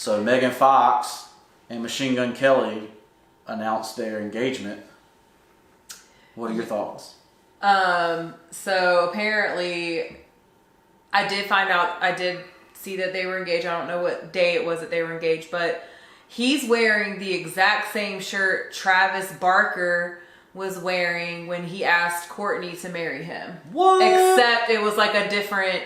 So Megan Fox and Machine Gun Kelly announced their engagement. What are your thoughts? So apparently I did see that they were engaged. I don't know what day it was that they were engaged, but he's wearing the exact same shirt Travis Barker was wearing when he asked Courtney to marry him. What? Except it was like a different,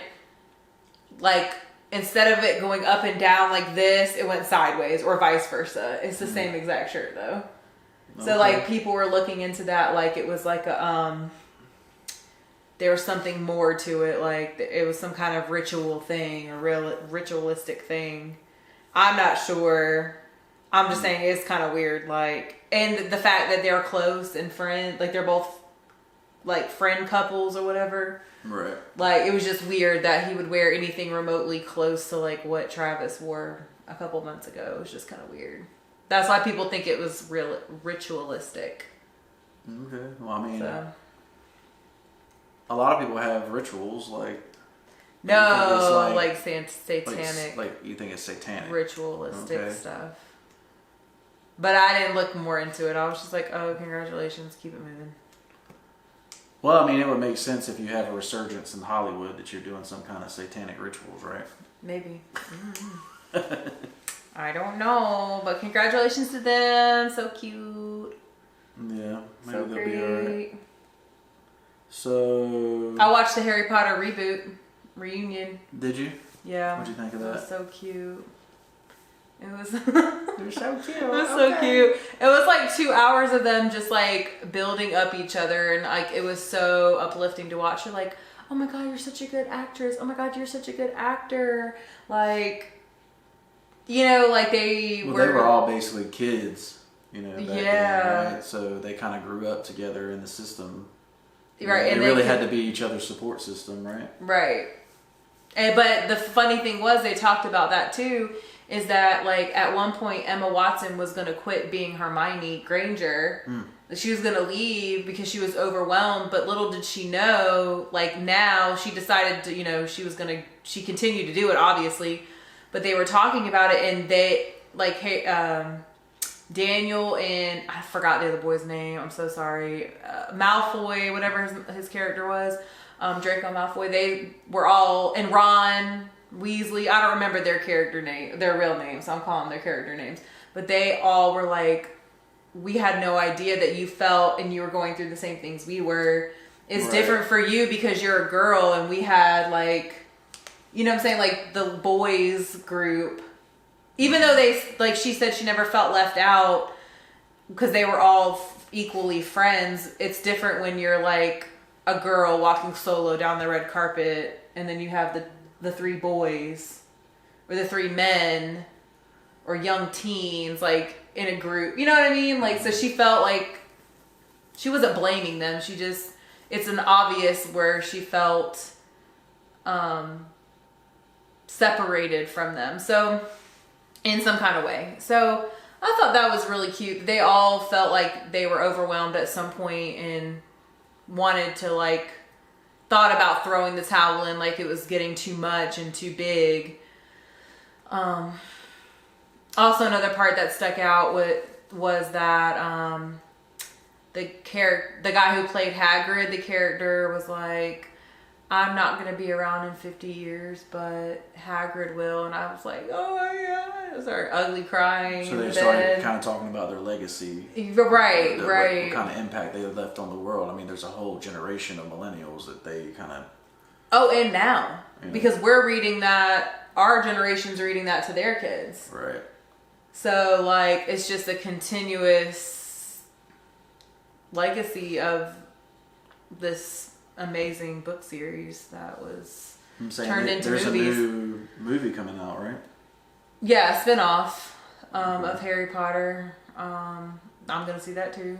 like, instead of it going up and down like this, it went sideways or vice versa. It's the same exact shirt though. Okay. So like people were looking into that like it was like a there was something more to it, like it was some kind of ritual thing, a real ritualistic thing. I'm not sure. I'm just saying it's kind of weird, like, and the fact that they're close and friend, like they're both like friend couples or whatever. Right. Like it was just weird that he would wear anything remotely close to like what Travis wore a couple months ago. It was just kind of weird. That's why people think it was real ritualistic. Okay. Well, I mean, so. A lot of people have rituals like. No, like satanic. Like you think it's satanic. Ritualistic stuff. But I didn't look more into it. I was just like, oh, congratulations, keep it moving. Well, I mean, it would make sense if you have a resurgence in Hollywood that you're doing some kind of satanic rituals, right? Maybe. I don't know, but congratulations to them. So cute. Yeah, maybe so they'll great. be alright. So I watched the Harry Potter reunion. Did you? Yeah. What'd you think of that? It was so cute. It was They're so cute. It was so cute. It was like 2 hours of them just like building up each other, and like it was so uplifting to watch. You're like, oh my god, you're such a good actress. Oh my god, you're such a good actor. Like, you know, like they were all basically kids, you know. Back yeah. then, right? So they kind of grew up together in the system. Right. And they really had to be each other's support system, right? Right. But the funny thing was, they talked about that too, is that like at one point Emma Watson was going to quit being Hermione Granger. She was going to leave because she was overwhelmed, but little did she know, like now she decided to, you know, she continued to do it obviously, but they were talking about it, and they like, hey, Daniel and I forgot the other boy's name. I'm so sorry. Malfoy, whatever his character was, Draco Malfoy. They were all, and Ron Weasley. I don't remember their real names. So I'm calling them their character names. But they all were like, we had no idea that you felt and you were going through the same things we were. It's different for you because you're a girl, and we had like, you know what I'm saying, like the boys group. Even though they, like she said, she never felt left out because they were all equally friends. It's different when you're like a girl walking solo down the red carpet, and then you have the three boys or the three men or young teens like in a group. You know what I mean? Like, so she felt like she wasn't blaming them. She just, it's an obvious where she felt separated from them. So, in some kind of way. So I thought that was really cute. They all felt like they were overwhelmed at some point and wanted to like, thought about throwing the towel in, like it was getting too much and too big. Also another part that stuck out was that the guy who played Hagrid, the character was like, I'm not going to be around in 50 years, but Hagrid will. And I was like, oh my God. I started ugly crying. So they started kind of talking about their legacy. Right. What kind of impact they have left on the world. I mean, there's a whole generation of millennials that they kind of... Oh, and now. You know, because we're reading that, our generation's reading that to their kids. Right. So, like, it's just a continuous legacy of this amazing book series that was turned into movies. There's a new movie coming out, right? Yeah, a spin-off of Harry Potter. I'm gonna see that too.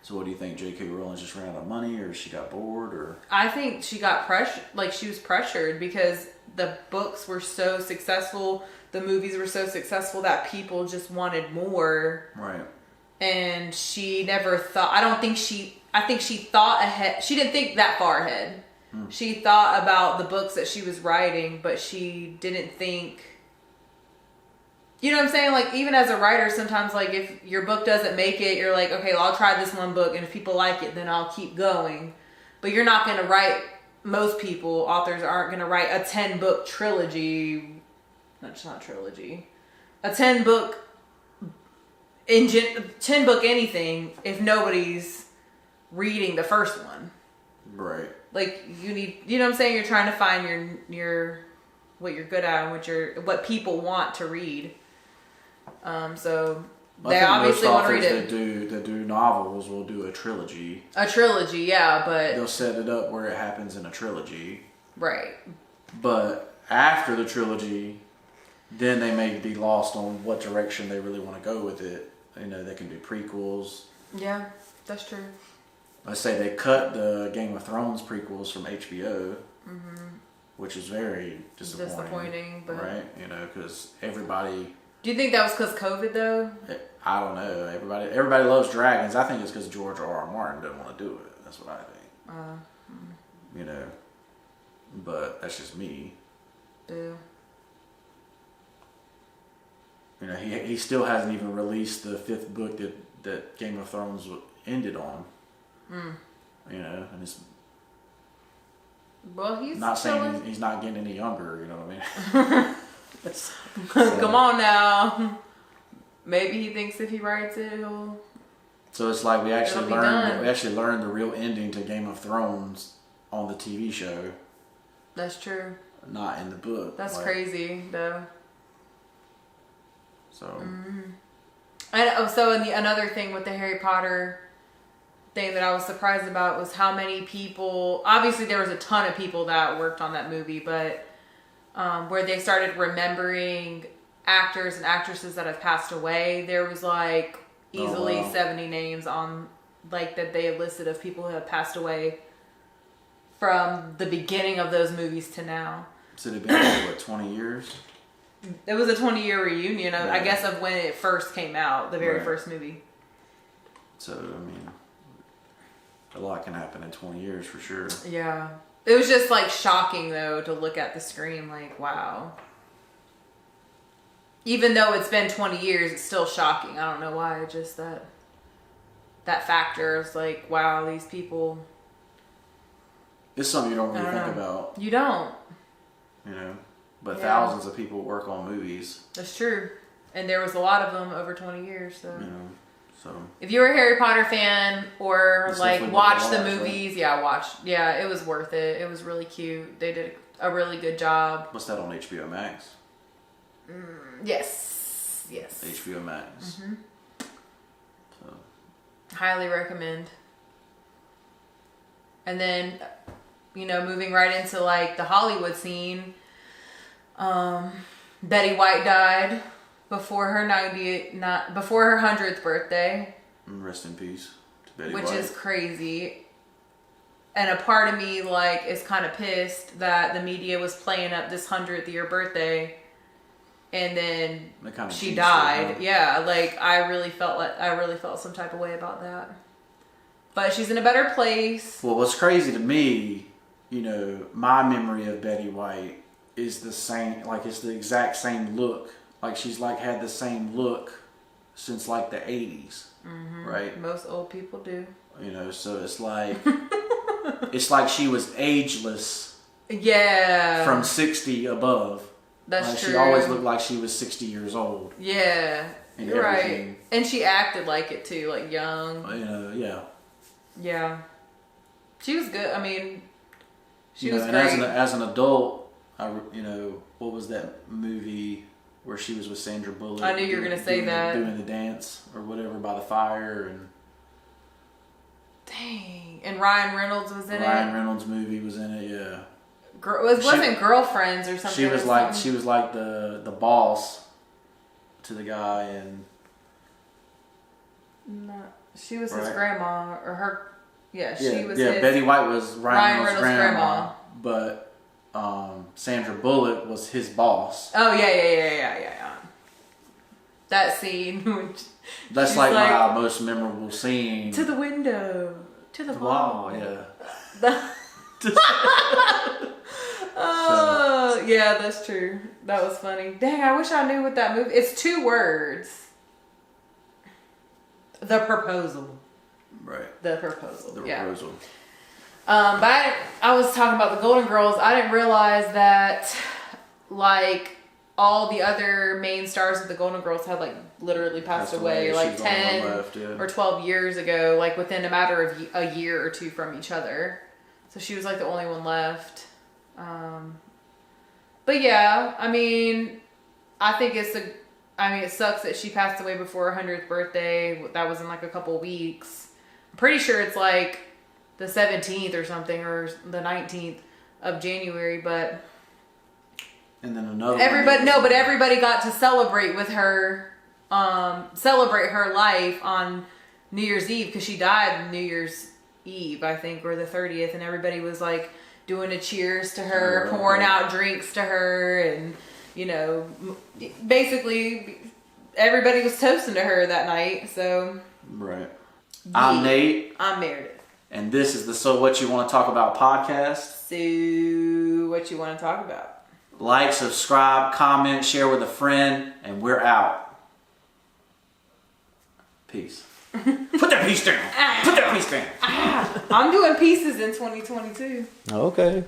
So what do you think? J.K. Rowling just ran out of money, or she got bored, or? I think she got pressured. Like, she was pressured because the books were so successful, the movies were so successful that people just wanted more. Right. And she never thought. I think she thought ahead. She didn't think that far ahead. She thought about the books that she was writing, but she didn't think You know what I'm saying? Like, even as a writer, sometimes, like, if your book doesn't make it, you're like, okay, well, I'll try this one book, and if people like it, then I'll keep going. But you're not going to write, most people, authors aren't going to write a 10-book trilogy. That's not trilogy. A 10-book, 10-book anything if nobody's reading the first one. Right. Like, you need, you know what I'm saying? You're trying to find your what you're good at and what people want to read. So they obviously want to read it. That do novels will do a trilogy. A trilogy, yeah, but they'll set it up where it happens in a trilogy. Right. But after the trilogy, then they may be lost on what direction they really want to go with it. You know, they can do prequels. Yeah, that's true. Let's say they cut the Game of Thrones prequels from HBO, which is very disappointing. But right? You know, because everybody. Do you think that was because COVID though? I don't know. Everybody loves dragons. I think it's because George R.R. Martin doesn't want to do it. That's what I think. You know, but that's just me. Yeah. You know, he still hasn't even released the 5th book that Game of Thrones ended on. You know, and it's. Well, he's not saying he's not getting any younger. You know what I mean? Come on now. Maybe he thinks if he writes it, he'll. So it's like we actually learned the real ending to Game of Thrones on the TV show. That's true. Not in the book. That's crazy, though. So. And so another thing with the Harry Potter thing that I was surprised about was how many people. Obviously, there was a ton of people that worked on that movie, but. Where they started remembering actors and actresses that have passed away. There was like easily 70 names on like that they listed of people who have passed away from the beginning of those movies to now. So they've been like, what, 20 years? It was a 20-year reunion, I guess, of when it first came out, the very first movie. So, I mean, a lot can happen in 20 years for sure. Yeah. It was just like shocking though to look at the screen like, wow. Even though it's been 20 years, it's still shocking. I don't know why. Just that factor is like, wow, these people. It's something you don't really think about. You don't. You know, but thousands of people work on movies. That's true. And there was a lot of them over 20 years. So. You know. So if you're a Harry Potter fan or like watch the movies, watch. Yeah, it was worth it. It was really cute. They did a really good job. What's that on HBO Max? Yes. HBO Max. So highly recommend. And then, you know, moving right into like the Hollywood scene, Betty White died. Before her 100th birthday. Rest in peace to Betty Which White. is crazy. And a part of me like is kind of pissed that the media was playing up this 100th year birthday, and then she died. Yeah, like I really felt some type of way about that. But she's in a better place. Well, what's crazy to me, you know, my memory of Betty White is the same. Like it's the exact same look. Like she's like had the same look since like the 80s, right? Most old people do. You know, so it's like it's like she was ageless. Yeah. From 60 above. That's like, true. She always looked like she was 60 years old. Yeah, you're right. And she acted like it too, like young. You know, yeah. Yeah. She was good. I mean, she was and great. As an adult, you know, what was that movie where she was with Sandra Bullock? I knew you were going to say that. Doing the dance or whatever by the fire. And dang. And Ryan Reynolds was in it? Ryan Reynolds' movie was in it, yeah. Wasn't Girlfriends or something? She was like the boss to the guy, and no, she was his grandma or her. Yeah, she was. Yeah, his, Betty White was Ryan Reynolds' grandma, but Sandra Bullock was his boss. Oh yeah. That scene. That's like my most memorable scene. To the window, to the wall. Yeah. Oh, Yeah, that's true. That was funny. Dang, I wish I knew what that movie. It's 2 words. The Proposal. Right. The Proposal. The yeah. Proposal. But I was talking about the Golden Girls. I didn't realize that, like, all the other main stars of the Golden Girls had, like, literally passed away like 10 or 12 years ago, like within a matter of a year or 2 from each other. So she was like the only one left. But yeah, I mean, I think it sucks that she passed away before her 100th birthday. That was in like a couple weeks. I'm pretty sure it's like the 17th or something, or the 19th of January, but and then another everybody got to celebrate with her, celebrate her life on New Year's Eve, because she died New Year's Eve, I think, or the 30th, and everybody was like doing a cheers to her, pouring out drinks to her, and you know, basically everybody was toasting to her that night. So right. I'm Nate. I'm Meredith. And this is the So What You Want to Talk About podcast. So what you want to talk about? Like, subscribe, comment, share with a friend, and we're out. Peace. Put that piece down. Put that piece down. I'm doing pieces in 2022. Okay.